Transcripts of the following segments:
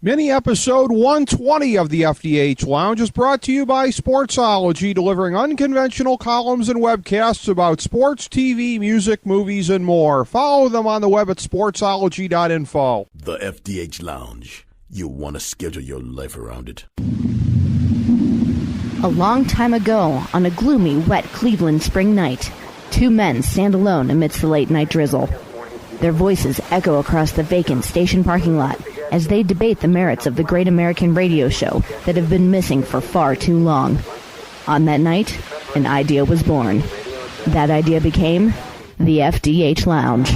Mini episode 120 of the FDH Lounge is brought to you by Sportsology, delivering unconventional columns and webcasts about sports, TV, music, movies, and more. Follow them on the web at sportsology.info. The FDH Lounge. You'll want to schedule your life around it. A long time ago, on a gloomy, wet Cleveland spring night, two men stand alone amidst the late-night drizzle. Their voices echo across the vacant station parking lot as they debate the merits of the great American radio show that have been missing for far too long. On that night, an idea was born. That idea became the FDH Lounge.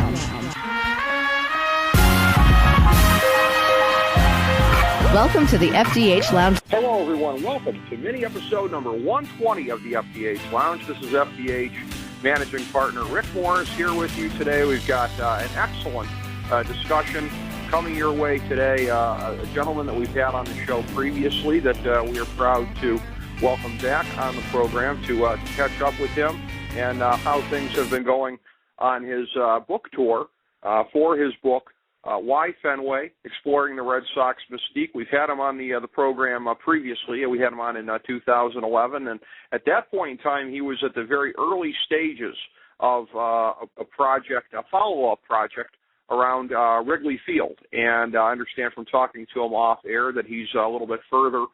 Welcome to the FDH Lounge. Hello, everyone. Welcome to mini episode number 120 of the FDH Lounge. This is FDH managing partner Rick Morris here with you today. We've got an excellent discussion coming your way today. A gentleman that we've had on the show previously that we are proud to welcome back on the program to catch up with him and how things have been going on his book tour for his book, Why Fenway? Exploring the Red Sox Mystique. We've had him on the program previously. We had him on in 2011, and at that point in time, he was at the very early stages of a project, a follow-up project around Wrigley Field. And I understand from talking to him off air that he's a little bit further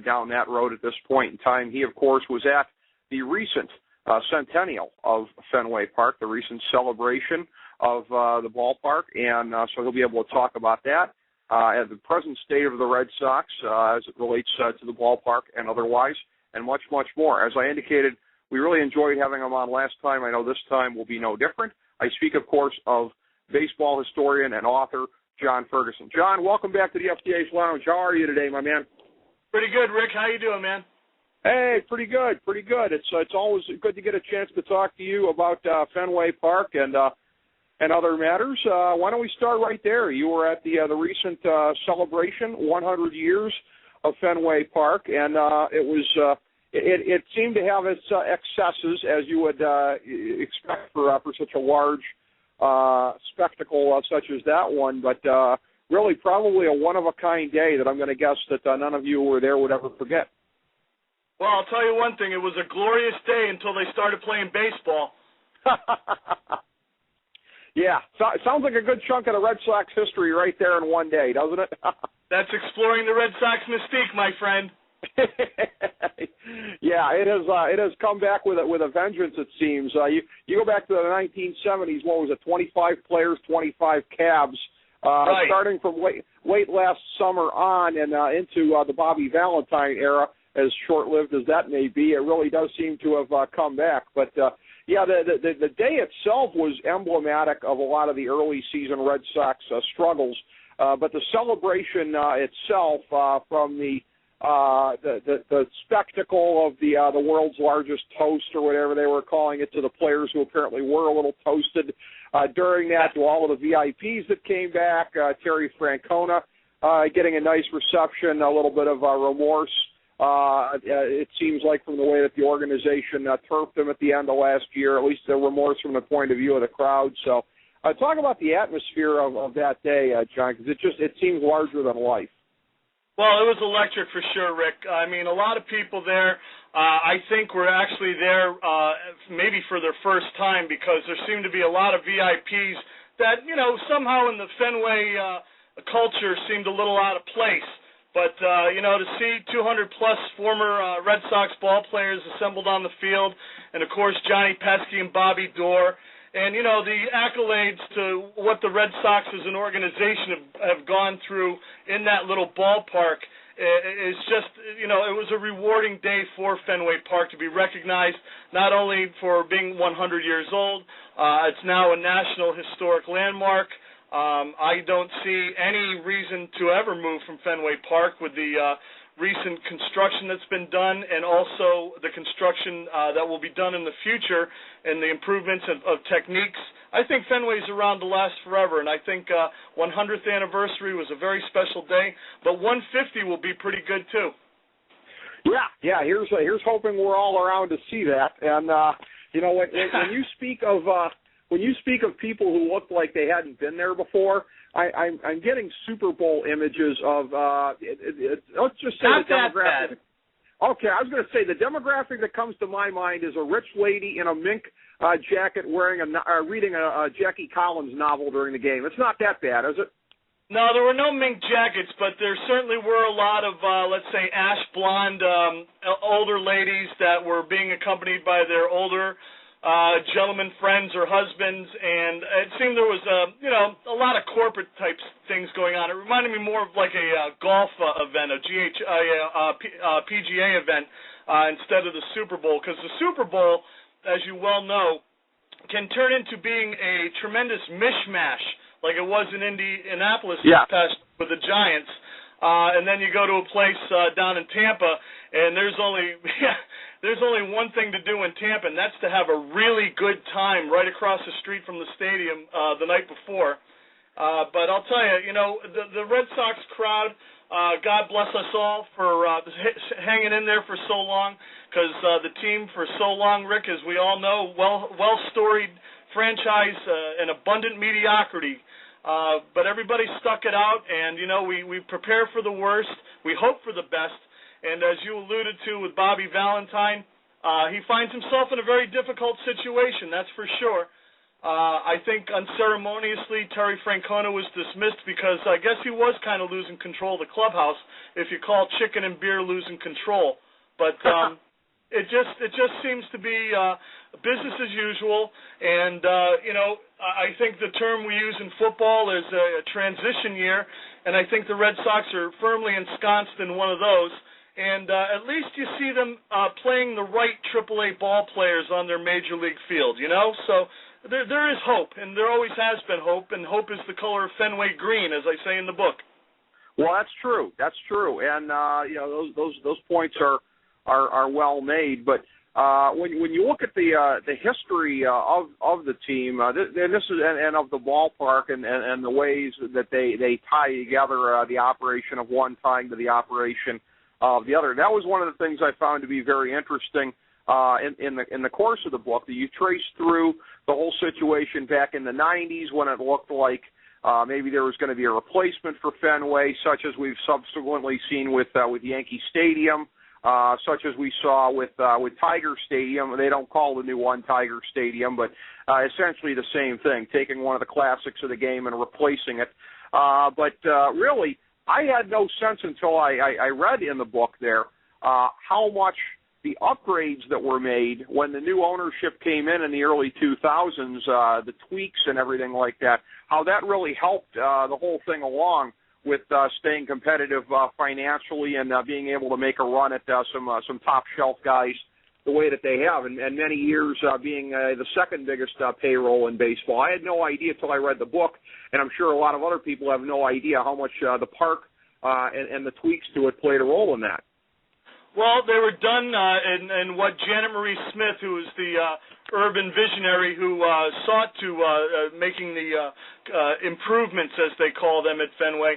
down that road at this point in time. He, of course, was at the recent centennial of Fenway Park, the recent celebration of the ballpark, and so he'll be able to talk about that, at the present state of the Red Sox as it relates to the ballpark and otherwise, and much, much more. As I indicated, we really enjoyed having him on last time. I know this time will be no different. I speak, of course, of baseball historian and author John Ferguson. John, welcome back to the FDH Lounge. How are you today, my man? Pretty good, Rick. How you doing, man? Hey, pretty good, pretty good. It's always good to get a chance to talk to you about Fenway Park and other matters. Why don't we start right there? You were at the recent celebration, 100 years of Fenway Park, and it seemed to have its excesses, as you would expect for such a large spectacle such as that one, but really probably a one-of-a-kind day that I'm going to guess that none of you who were there would ever forget. Well, I'll tell you one thing. It was a glorious day until they started playing baseball. Yeah, sounds like a good chunk of the Red Sox history right there in one day, doesn't it? That's exploring the Red Sox mystique, my friend. Yeah, it has come back with a vengeance, it seems. You go back to the 1970s, what was it, 25 players, 25 cabs, right. Starting from late last summer on and into the Bobby Valentine era, as short-lived as that may be. It really does seem to have come back, but yeah, the day itself was emblematic of a lot of the early season Red Sox struggles, but the celebration itself, from the spectacle of the world's largest toast or whatever they were calling it to the players who apparently were a little toasted during that, to all of the VIPs that came back, Terry Francona getting a nice reception, a little bit of remorse. It seems like from the way that the organization turfed him at the end of last year, at least the remorse from the point of view of the crowd. So talk about the atmosphere of that day, John, because it seems larger than life. Well, it was electric for sure, Rick. I mean, a lot of people there, I think, were actually there maybe for their first time, because there seemed to be a lot of VIPs that, somehow in the Fenway culture seemed a little out of place. But, to see 200-plus former Red Sox ball players assembled on the field, and, of course, Johnny Pesky and Bobby Doerr, and, the accolades to what the Red Sox as an organization have gone through in that little ballpark is just, it was a rewarding day for Fenway Park to be recognized not only for being 100 years old, it's now a National Historic Landmark. I don't see any reason to ever move from Fenway Park with the recent construction that's been done, and also the construction that will be done in the future, and the improvements of techniques. I think Fenway's around to last forever, and I think 100th anniversary was a very special day, but 150 will be pretty good too. Yeah. Here's hoping we're all around to see that. And when you speak of people who looked like they hadn't been there before, I'm getting Super Bowl images of let's just say Not the that demographic. bad. Okay, I was going to say the demographic that comes to my mind is a rich lady in a mink jacket reading a Jackie Collins novel during the game. It's not that bad, is it? No, there were no mink jackets, but there certainly were a lot of, let's say, ash blonde older ladies that were being accompanied by their older gentlemen friends or husbands, and it seemed there was a lot of corporate type things going on. It reminded me more of like a golf event, a PGA event, instead of the Super Bowl, because the Super Bowl, as you well know, can turn into being a tremendous mishmash, like it was in Indianapolis this past with the Giants, and then you go to a place down in Tampa, and there's only one thing to do in Tampa, and that's to have a really good time right across the street from the stadium the night before. But I'll tell you, the Red Sox crowd, God bless us all for hanging in there for so long, because the team for so long, Rick, as we all know, well-storied franchise and abundant mediocrity. But everybody stuck it out, and, we prepare for the worst. We hope for the best. And as you alluded to with Bobby Valentine, he finds himself in a very difficult situation, that's for sure. I think unceremoniously Terry Francona was dismissed because I guess he was kind of losing control of the clubhouse, if you call chicken and beer losing control. But it just seems to be business as usual, and I think the term we use in football is a transition year, and I think the Red Sox are firmly ensconced in one of those. And at least you see them playing the right AAA ball players on their major league field, So there is hope, and there always has been hope, and hope is the color of Fenway green, as I say in the book. Well, that's true. That's true, and those points are well made. But when you look at the history of the team, and this is and of the ballpark and the ways that they tie together the operation of one tying to the operation of the other, that was one of the things I found to be very interesting in the course of the book. That you trace through the whole situation back in the 90s when it looked like maybe there was going to be a replacement for Fenway, such as we've subsequently seen with Yankee Stadium. Such as we saw with Tiger Stadium. They don't call the new one Tiger Stadium, but essentially the same thing, taking one of the classics of the game and replacing it. But really, I had no sense until I read in the book there how much the upgrades that were made when the new ownership came in the early 2000s, the tweaks and everything like that, how that really helped the whole thing along with staying competitive financially and being able to make a run at some top shelf guys the way that they have, and many years being the second biggest payroll in baseball. I had no idea until I read the book, and I'm sure a lot of other people have no idea how much the park and the tweaks to it played a role in that. Well, they were done in what Jenna Smith, who was the urban visionary who sought to making the improvements, as they call them at Fenway,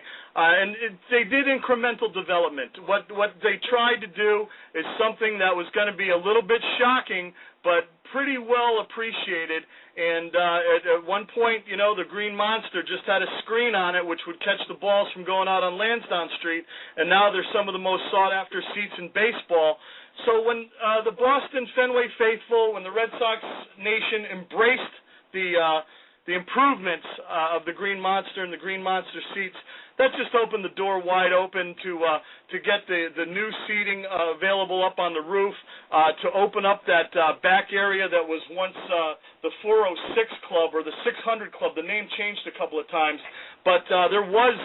they did incremental development. What they tried to do is something that was going to be a little bit shocking, but pretty well appreciated. And at one point, the Green Monster just had a screen on it which would catch the balls from going out on Lansdowne Street, and now they're some of the most sought-after seats in baseball. So when the Boston Fenway faithful, when the Red Sox nation embraced the improvements of the Green Monster and the Green Monster seats, that just opened the door wide open to get the new seating available up on the roof, to open up that back area that was once the 406 Club or the 600 Club. The name changed a couple of times, but there was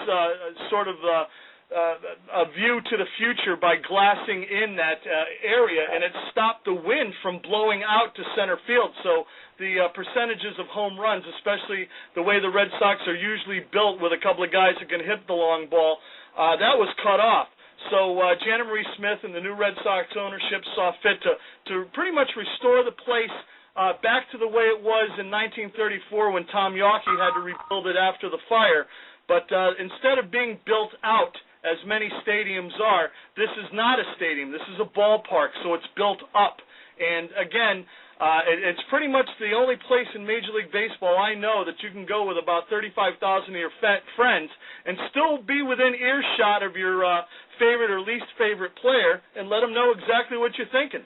sort of a view to the future by glassing in that area, and it stopped the wind from blowing out to center field. So the percentages of home runs, especially the way the Red Sox are usually built with a couple of guys that can hit the long ball, that was cut off. So Jenna Smith and the new Red Sox ownership saw fit to pretty much restore the place back to the way it was in 1934 when Tom Yawkey had to rebuild it after the fire. But instead of being built out, as many stadiums are, this is not a stadium. This is a ballpark, so it's built up. And again, it's pretty much the only place in Major League Baseball I know that you can go with about 35,000 of your friends and still be within earshot of your favorite or least favorite player and let them know exactly what you're thinking.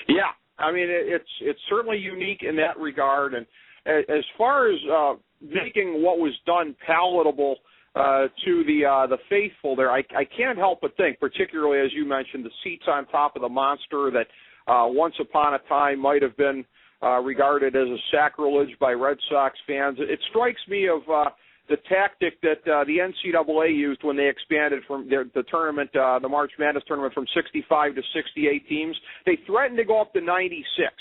Yeah, I mean, it's certainly unique in that regard. And as far as making what was done palatable to the faithful there, I can't help but think, particularly as you mentioned, the seats on top of the monster that once upon a time might have been regarded as a sacrilege by Red Sox fans. It strikes me of the tactic that the NCAA used when they expanded from the tournament, the March Madness tournament, from 65 to 68 teams. They threatened to go up to 96.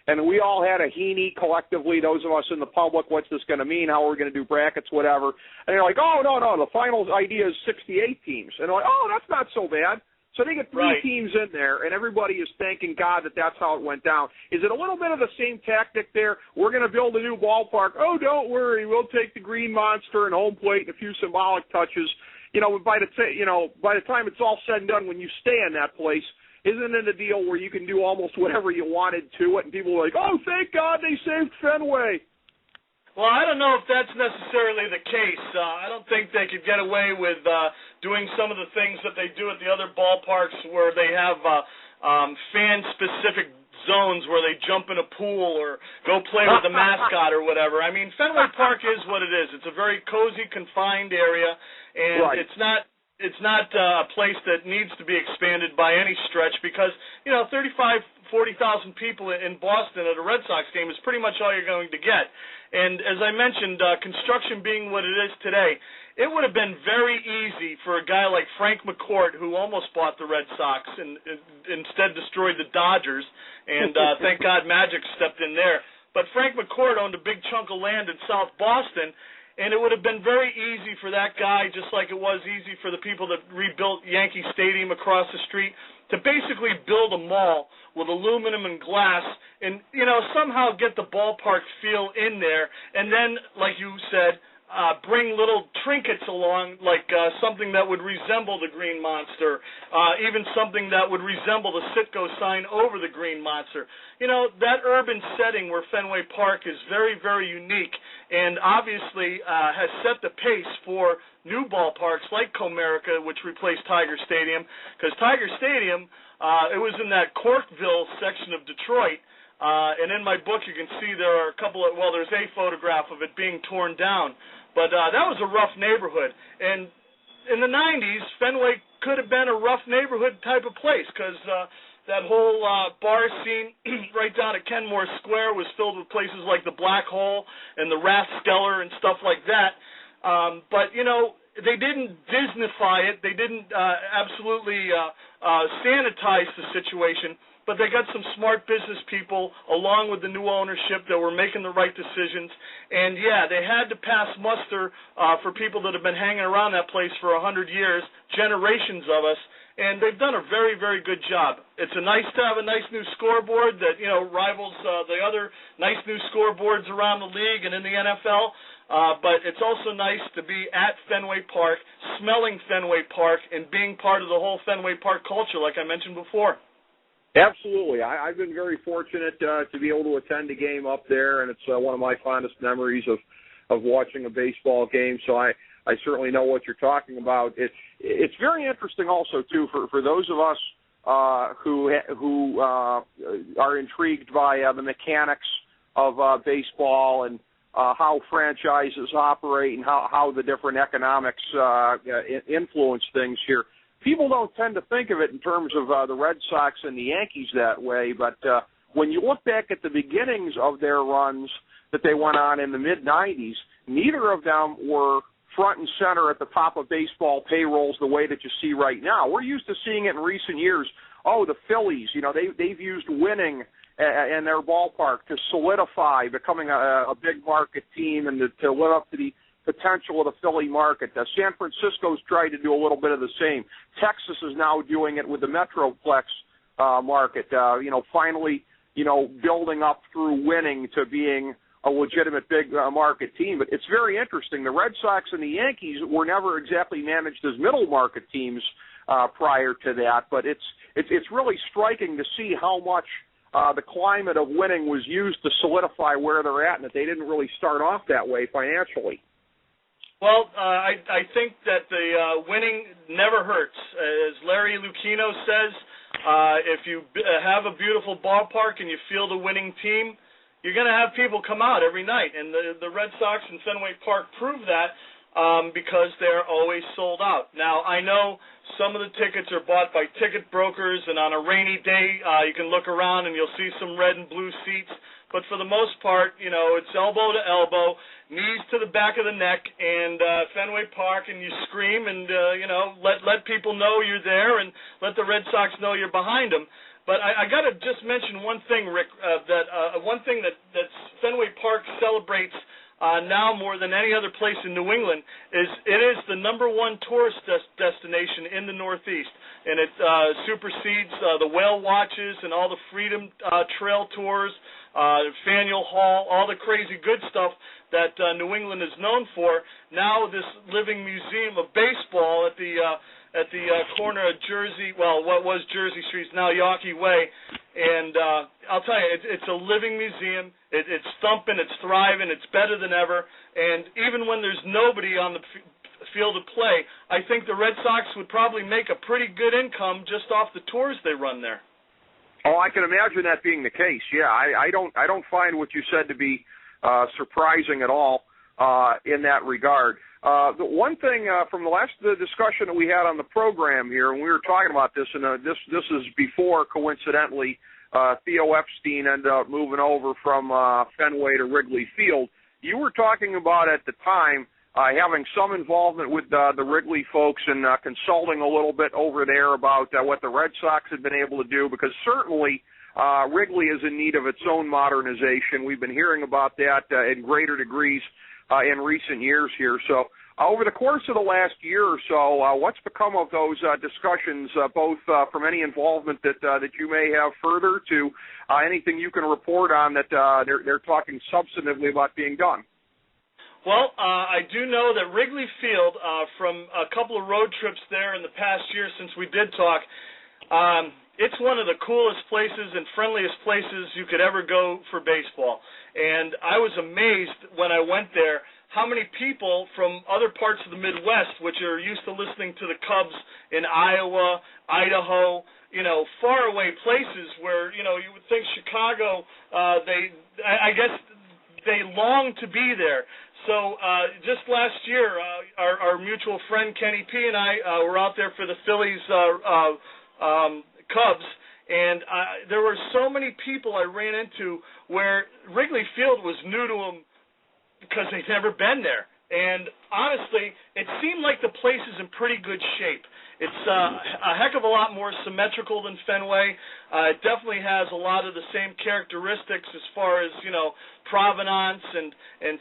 And we all had a heenie collectively, those of us in the public, what's this going to mean, how are we going to do brackets, whatever. And they're like, oh, no, the final idea is 68 teams. And they're like, oh, that's not so bad. So they get three teams in there, and everybody is thanking God that that's how it went down. Is it a little bit of the same tactic there? We're going to build a new ballpark. Oh, don't worry, we'll take the Green Monster and home plate and a few symbolic touches. By the time it's all said and done, when you stay in that place, isn't it a deal where you can do almost whatever you wanted to it, and people are like, oh, thank God they saved Fenway? Well, I don't know if that's necessarily the case. I don't think they could get away with doing some of the things that they do at the other ballparks where they have fan-specific zones where they jump in a pool or go play with the mascot or whatever. I mean, Fenway Park is what it is. It's a very cozy, confined area, and it's not a place that needs to be expanded by any stretch because, 40,000 people in Boston at a Red Sox game is pretty much all you're going to get. And as I mentioned, construction being what it is today, it would have been very easy for a guy like Frank McCourt, who almost bought the Red Sox and instead destroyed the Dodgers, and thank God Magic stepped in there. But Frank McCourt owned a big chunk of land in South Boston, and it would have been very easy for that guy, just like it was easy for the people that rebuilt Yankee Stadium across the street, to basically build a mall with aluminum and glass and, somehow get the ballpark feel in there. And then, like you said, bring little trinkets along, like something that would resemble the Green Monster, even something that would resemble the Citgo sign over the Green Monster. That urban setting where Fenway Park is very, very unique and obviously has set the pace for new ballparks like Comerica, which replaced Tiger Stadium, because Tiger Stadium, it was in that Corkville section of Detroit, and in my book you can see there are there's a photograph of it being torn down. But that was a rough neighborhood. And in the 90s, Fenway could have been a rough neighborhood type of place because that whole bar scene right down at Kenmore Square was filled with places like the Black Hole and the Rathskeller and stuff like that. But, they didn't Disneyfy it. They didn't absolutely sanitize the situation. But they got some smart business people along with the new ownership that were making the right decisions. And, yeah, they had to pass muster for people that have been hanging around that place for 100 years, generations of us, and they've done a very, very good job. It's nice to have a nice new scoreboard that, rivals the other nice new scoreboards around the league and in the NFL, but it's also nice to be at Fenway Park, smelling Fenway Park, and being part of the whole Fenway Park culture, like I mentioned before. Absolutely. I've been very fortunate to be able to attend a game up there, and it's one of my fondest memories of watching a baseball game, so I certainly know what you're talking about. It's very interesting also, too, for those of us who are intrigued by the mechanics of baseball and how franchises operate and how the different economics influence things here. People don't tend to think of it in terms of the Red Sox and the Yankees that way, but when you look back at the beginnings of their runs that they went on in the mid-'90s, neither of them were front and center at the top of baseball payrolls the way that you see right now. We're used to seeing it in recent years. Oh, the Phillies, they've used winning in their ballpark to solidify becoming a big market team and to live up to the potential of the Philly market. San Francisco's tried to do a little bit of the same. Texas is now doing it with the Metroplex market, finally, building up through winning to being a legitimate big market team. But it's very interesting. The Red Sox and the Yankees were never exactly managed as middle market teams prior to that, but it's really striking to see how much the climate of winning was used to solidify where they're at, and that they didn't really start off that way financially. Well, I think that the winning never hurts. As Larry Lucchino says, if you have a beautiful ballpark and you field a winning team, you're going to have people come out every night. And the Red Sox in Fenway Park prove that because they're always sold out. Now, I know some of the tickets are bought by ticket brokers, and on a rainy day you can look around and you'll see some red and blue seats. But for the most part, it's elbow to elbow, knees to the back of the neck, and Fenway Park, and you scream and, let people know you're there and let the Red Sox know you're behind them. But I got to just mention one thing, Rick, one thing that Fenway Park celebrates now more than any other place in New England is it is the #1 tourist destination in the Northeast, and it supersedes the whale watches and all the Freedom Trail tours, Faneuil Hall, all the crazy good stuff that New England is known for. Now this living museum of baseball at the corner of Jersey, well, what was Jersey Street is now Yawkey Way, and I'll tell you, it's a living museum. It's thumping, it's thriving, it's better than ever, and even when there's nobody on the field of play, I think the Red Sox would probably make a pretty good income just off the tours they run there. Oh, I can imagine that being the case. Yeah, I don't find what you said to be surprising at all in that regard. The one thing from the discussion that we had on the program here, and we were talking about this, and this is before, coincidentally, Theo Epstein ended up moving over from Fenway to Wrigley Field. You were talking about at the time having some involvement with the Wrigley folks and consulting a little bit over there about what the Red Sox had been able to do, because certainly Wrigley is in need of its own modernization. We've been hearing about that in greater degrees in recent years here. So over the course of the last year or so, what's become of those discussions, both from any involvement that you may have further to anything you can report on that they're talking substantively about being done? Well, I do know that Wrigley Field, from a couple of road trips there in the past year since we did talk, it's one of the coolest places and friendliest places you could ever go for baseball. And I was amazed when I went there how many people from other parts of the Midwest, which are used to listening to the Cubs in Iowa, Idaho, far away places where, you would think Chicago, I guess they long to be there. So just last year, our mutual friend Kenny P. and I were out there for the Phillies Cubs, and there were so many people I ran into where Wrigley Field was new to them because they'd never been there. And honestly, it seemed like the place is in pretty good shape. It's a heck of a lot more symmetrical than Fenway. It definitely has a lot of the same characteristics as far as, provenance and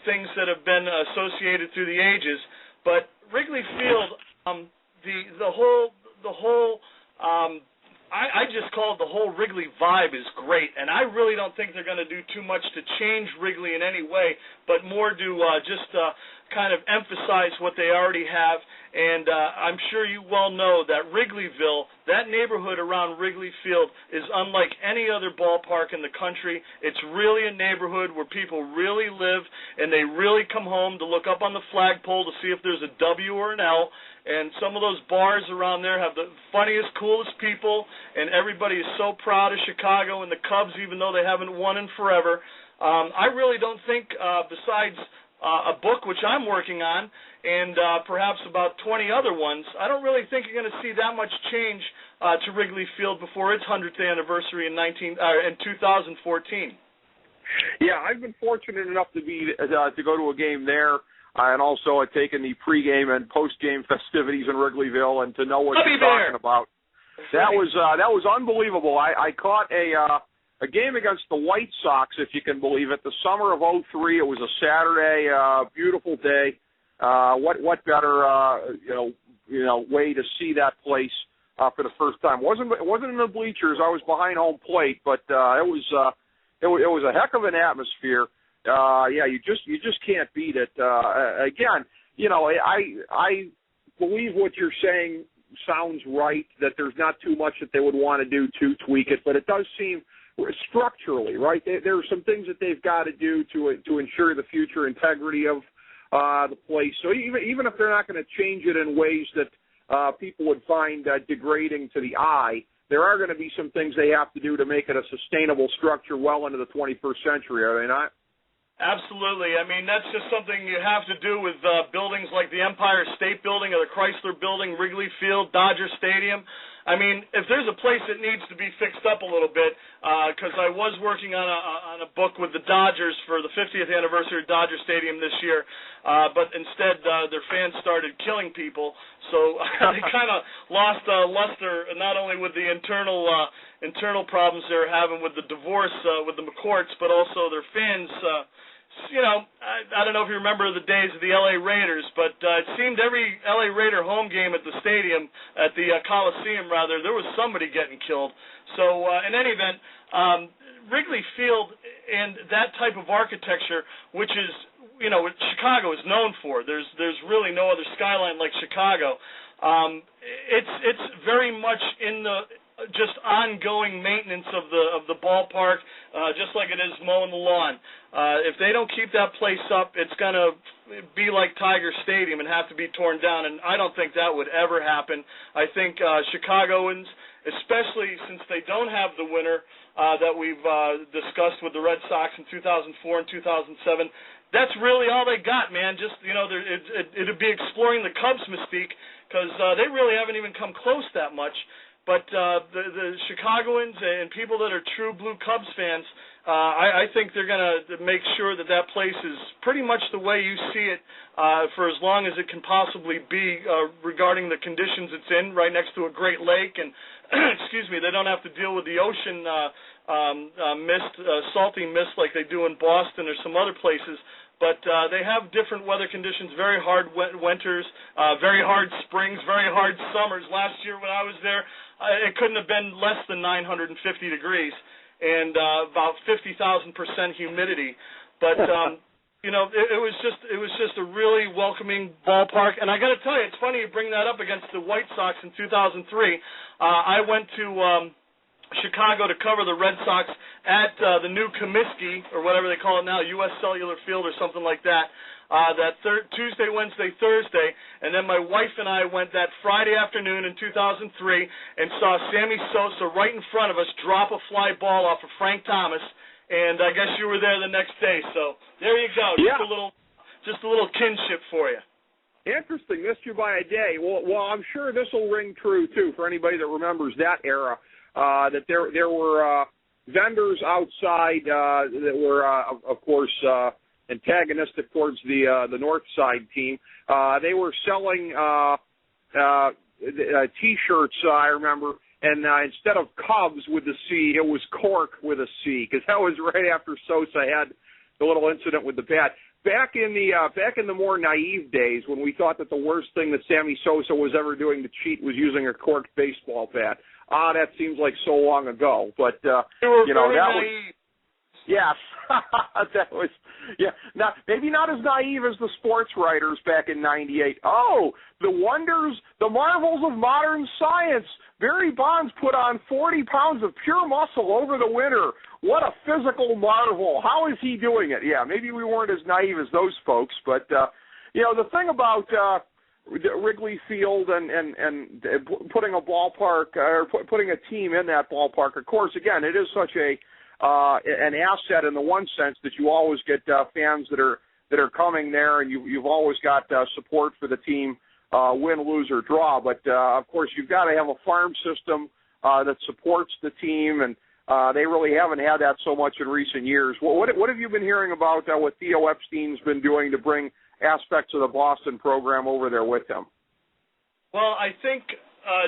things that have been associated through the ages. But Wrigley Field, the whole I just call it the whole Wrigley vibe is great, and I really don't think they're going to do too much to change Wrigley in any way, but more to just kind of emphasize what they already have. And I'm sure you well know that Wrigleyville, that neighborhood around Wrigley Field, is unlike any other ballpark in the country. It's really a neighborhood where people really live, and they really come home to look up on the flagpole to see if there's a W or an L. And some of those bars around there have the funniest, coolest people, and everybody is so proud of Chicago and the Cubs, even though they haven't won in forever. I really don't think, besides a book which I'm working on, and perhaps about 20 other ones, I don't really think you're going to see that much change to Wrigley Field before its 100th anniversary in 2014. Yeah, I've been fortunate enough to go to a game there, and also I've taken the pregame and postgame festivities in Wrigleyville, and to know what you're talking about. That was unbelievable. I caught a game against the White Sox, if you can believe it, the summer of '03. It was a Saturday, beautiful day. What better way to see that place for the first time? It wasn't in the bleachers. I was behind home plate, but it was a heck of an atmosphere. Yeah, you just can't beat it. Again, I believe what you're saying sounds right, that there's not too much that they would want to do to tweak it, but it does seem structurally, right? There are some things that they've got to do to ensure the future integrity of the place. So even if they're not going to change it in ways that people would find degrading to the eye, there are going to be some things they have to do to make it a sustainable structure well into the 21st century, are they not? Absolutely. I mean, that's just something you have to do with buildings like the Empire State Building or the Chrysler Building, Wrigley Field, Dodger Stadium. I mean, if there's a place that needs to be fixed up a little bit, because I was working on a book with the Dodgers for the 50th anniversary of Dodger Stadium this year, but instead their fans started killing people, so they kind of lost luster, not only with the internal problems they're having with the divorce with the McCourts, but also their fans. I don't know if you remember the days of the L.A. Raiders, but it seemed every L.A. Raider home game at the stadium, at the Coliseum, rather, there was somebody getting killed. So in any event, Wrigley Field and that type of architecture, which is, what Chicago is known for, there's really no other skyline like Chicago. It's very much in the just ongoing maintenance of the ballpark, just like it is mowing the lawn. If they don't keep that place up, it's going to be like Tiger Stadium and have to be torn down, and I don't think that would ever happen. I think Chicagoans, especially since they don't have the winner that we've discussed with the Red Sox in 2004 and 2007, that's really all they got, man. Just, it'd be exploring the Cubs mystique, because they really haven't even come close that much. But the Chicagoans and people that are true blue Cubs fans, I think they're going to make sure that place is pretty much the way you see it for as long as it can possibly be regarding the conditions it's in, right next to a great lake. And, excuse me, they don't have to deal with the ocean mist, salty mist like they do in Boston or some other places. But they have different weather conditions, very hard winters, very hard springs, very hard summers. Last year when I was there, it couldn't have been less than 950 degrees and about 50,000% humidity. But it was just a really welcoming ballpark. And I got to tell you, it's funny you bring that up against the White Sox in 2003. I went to Chicago to cover the Red Sox at the new Comiskey, or whatever they call it now, U.S. Cellular Field or something like that, Tuesday, Wednesday, Thursday, and then my wife and I went that Friday afternoon in 2003 and saw Sammy Sosa right in front of us drop a fly ball off of Frank Thomas, and I guess you were there the next day, so there you go, yeah. just a little kinship for you. Interesting, missed you by a day. Well, I'm sure this will ring true, too, for anybody that remembers that era. That there were vendors outside that were, of course, antagonistic towards the North Side team. They were selling T-shirts, I remember, and instead of Cubs with the C, it was Cork with a C, because that was right after Sosa had the little incident with the bat. Back in the more naive days, when we thought that the worst thing that Sammy Sosa was ever doing to cheat was using a corked baseball bat. That seems like so long ago, but that was, yes, that was, yeah. Not maybe not as naive as the sports writers back in '98. Oh, the wonders, the marvels of modern science. Barry Bonds put on 40 pounds of pure muscle over the winter. What a physical marvel! How is he doing it? Yeah, maybe we weren't as naive as those folks, but the thing about Wrigley Field and putting a ballpark or putting a team in that ballpark, of course, again, it is such an asset in the one sense that you always get fans that are coming there, and you've always got support for the team, win, lose, or draw. But of course, you've got to have a farm system that supports the team, and they really haven't had that so much in recent years. What have you been hearing about what Theo Epstein's been doing to bring aspects of the Boston program over there with him? Well, I think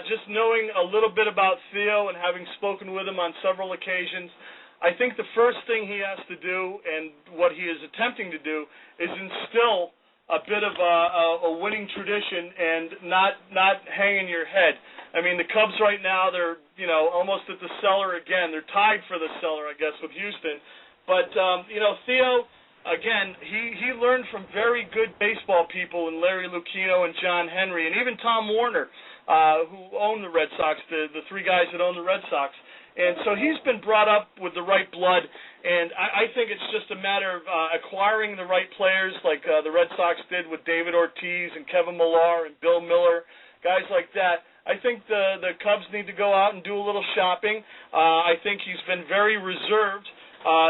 just knowing a little bit about Theo and having spoken with him on several occasions, I think the first thing he has to do, and what he is attempting to do, is instill a bit of a winning tradition and not hanging your head. I mean, the Cubs right now, they're almost at the cellar again. They're tied for the cellar, I guess, with Houston. But Theo, again, he learned from very good baseball people in Larry Lucchino and John Henry, and even Tom Warner, who owned the Red Sox, the three guys that owned the Red Sox. And so he's been brought up with the right blood, and I think it's just a matter of acquiring the right players like the Red Sox did with David Ortiz and Kevin Millar and Bill Miller, guys like that. I think the Cubs need to go out and do a little shopping. I think he's been very reserved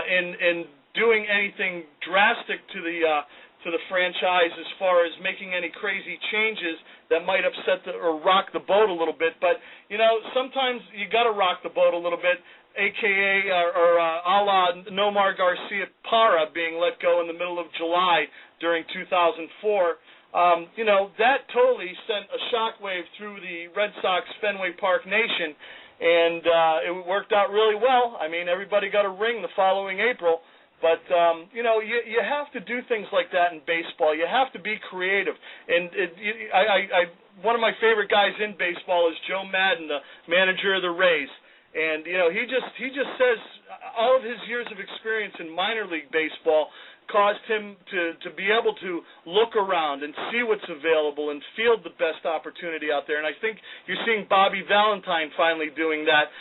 in doing anything drastic to the franchise as far as making any crazy changes that might upset or rock the boat a little bit. But, you know, sometimes you got to rock the boat a little bit, a.k.a. a la Nomar Garcia Parra being let go in the middle of July during 2004. You know, that totally sent a shockwave through the Red Sox Fenway Park nation, and it worked out really well. I mean, everybody got a ring the following April. But, you know, you have to do things like that in baseball. You have to be creative. And one of my favorite guys in baseball is Joe Madden, the manager of the Rays. And, you know, he just says all of his years of experience in minor league baseball caused him to be able to look around and see what's available and field the best opportunity out there. And I think you're seeing Bobby Valentine finally doing that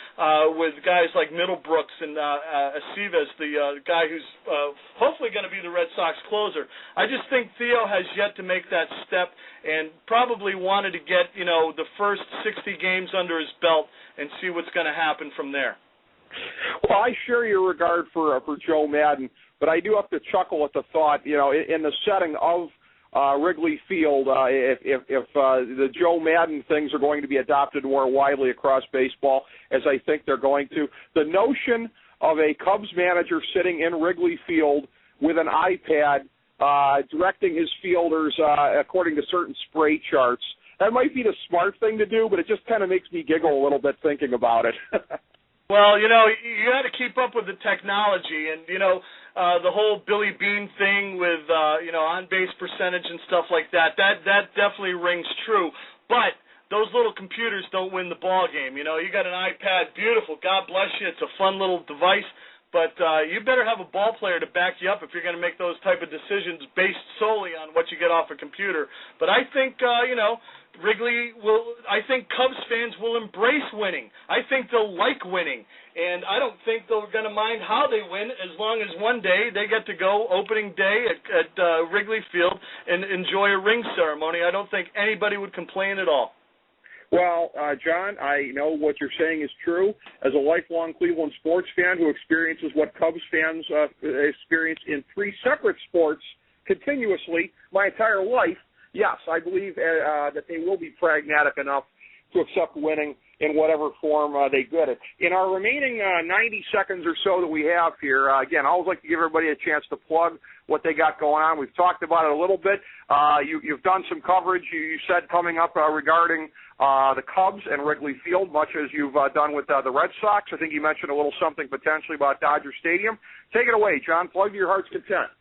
with guys like Middlebrooks and Aceves, the guy who's hopefully going to be the Red Sox closer. I just think Theo has yet to make that step and probably wanted to get, you know, the first 60 games under his belt and see what's going to happen from there. Well, I share your regard for Joe Madden, but I do have to chuckle at the thought, you know, in the setting of Wrigley Field, if the Joe Madden things are going to be adopted more widely across baseball, as I think they're going to, the notion of a Cubs manager sitting in Wrigley Field with an iPad directing his fielders according to certain spray charts, that might be the smart thing to do, but it just kind of makes me giggle a little bit thinking about it. Well, you know, you got to keep up with the technology, and, you know, the whole Billy Bean thing with, you know, on-base percentage and stuff like that, that definitely rings true. But those little computers don't win the ball game. You know, you got an iPad, beautiful, God bless you, it's a fun little device, but you better have a ball player to back you up if you're going to make those type of decisions based solely on what you get off a computer. But I think, you know, I think Cubs fans will embrace winning. I think they'll like winning. And I don't think they're going to mind how they win as long as one day they get to go opening day at Wrigley Field and enjoy a ring ceremony. I don't think anybody would complain at all. Well, John, I know what you're saying is true. As a lifelong Cleveland sports fan who experiences what Cubs fans experience in three separate sports continuously my entire life, yes, I believe that they will be pragmatic enough to accept winning in whatever form they get it. In our remaining 90 seconds or so that we have here, again, I always like to give everybody a chance to plug what they got going on. We've talked about it a little bit. You've done some coverage, you said, coming up regarding the Cubs and Wrigley Field, much as you've done with the Red Sox. I think you mentioned a little something potentially about Dodger Stadium. Take it away, John. Plug to your heart's content.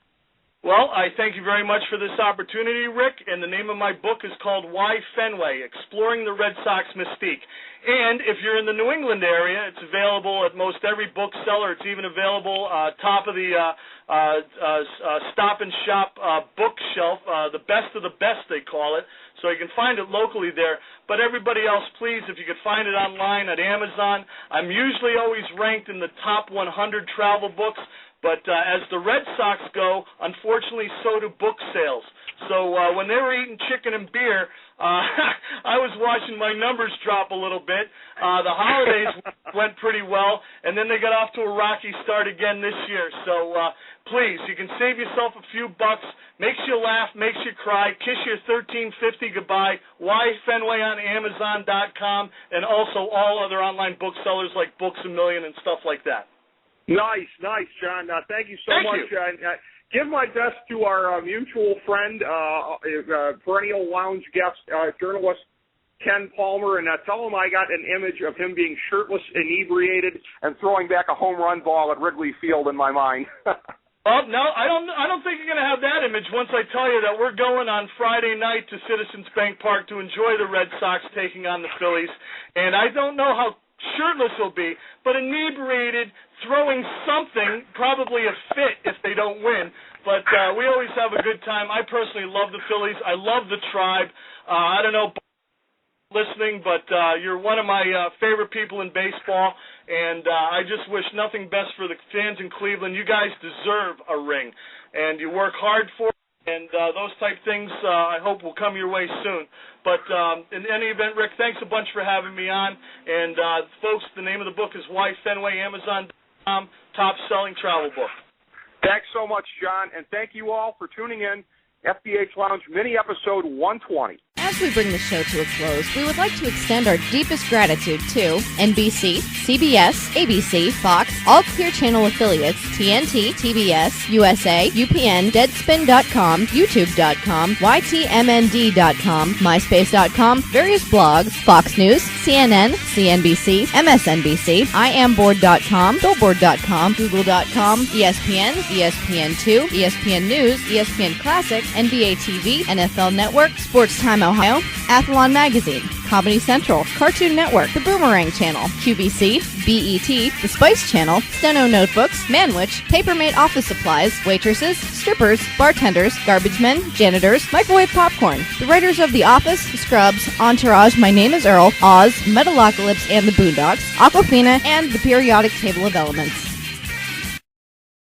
Well, I thank you very much for this opportunity, Rick, and the name of my book is called Why Fenway? Exploring the Red Sox Mystique. And if you're in the New England area, it's available at most every bookseller. It's even available top of the Stop and Shop bookshelf, the best of the best, they call it. So you can find it locally there. But everybody else, please, if you could find it online at Amazon. I'm usually always ranked in the top 100 travel books. But as the Red Sox go, unfortunately, so do book sales. So when they were eating chicken and beer, I was watching my numbers drop a little bit. The holidays went pretty well, and then they got off to a rocky start again this year. So please, you can save yourself a few bucks. Makes you laugh, makes you cry. Kiss your 1350 goodbye. Why Fenway on Amazon.com, and also all other online booksellers like Books A Million and stuff like that. Nice, John. Thank you so much. Give my best to our mutual friend, perennial lounge guest, journalist Ken Palmer, and tell him I got an image of him being shirtless, inebriated, and throwing back a home run ball at Wrigley Field in my mind. Well, no, I don't think you're going to have that image once I tell you that we're going on Friday night to Citizens Bank Park to enjoy the Red Sox taking on the Phillies, and I don't know how shirtless he'll be, but inebriated, throwing something, probably a fit if they don't win. But we always have a good time. I personally love the Phillies. I love the Tribe. I don't know, listening, but you're one of my favorite people in baseball, and I just wish nothing best for the fans in Cleveland. You guys deserve a ring, and you work hard for it, and those type things I hope will come your way soon. But in any event, Rick, thanks a bunch for having me on, and folks, the name of the book is Why Fenway, Amazon.com, top-selling travel book. Thanks so much, John, and thank you all for tuning in. FDH Lounge mini episode 120. As we bring the show to a close, we would like to extend our deepest gratitude to NBC, CBS, ABC, Fox, all Clear Channel affiliates, TNT, TBS, USA, UPN, Deadspin.com, YouTube.com, YTMND.com, MySpace.com, various blogs, Fox News, CNN, CNBC, MSNBC, IamBoard.com, Billboard.com, Google.com, ESPN, ESPN2, ESPN News, ESPN Classic, NBA TV, NFL Network, Sports Time Ohio, Athlon Magazine, Comedy Central, Cartoon Network, The Boomerang Channel, QVC, BET, The Spice Channel, Steno Notebooks, Manwich, Papermate Office Supplies, waitresses, strippers, bartenders, garbage men, janitors, microwave popcorn, the writers of The Office, Scrubs, Entourage, My Name is Earl, Oz, Metalocalypse and the Boondocks, Aquafina, and the periodic table of elements.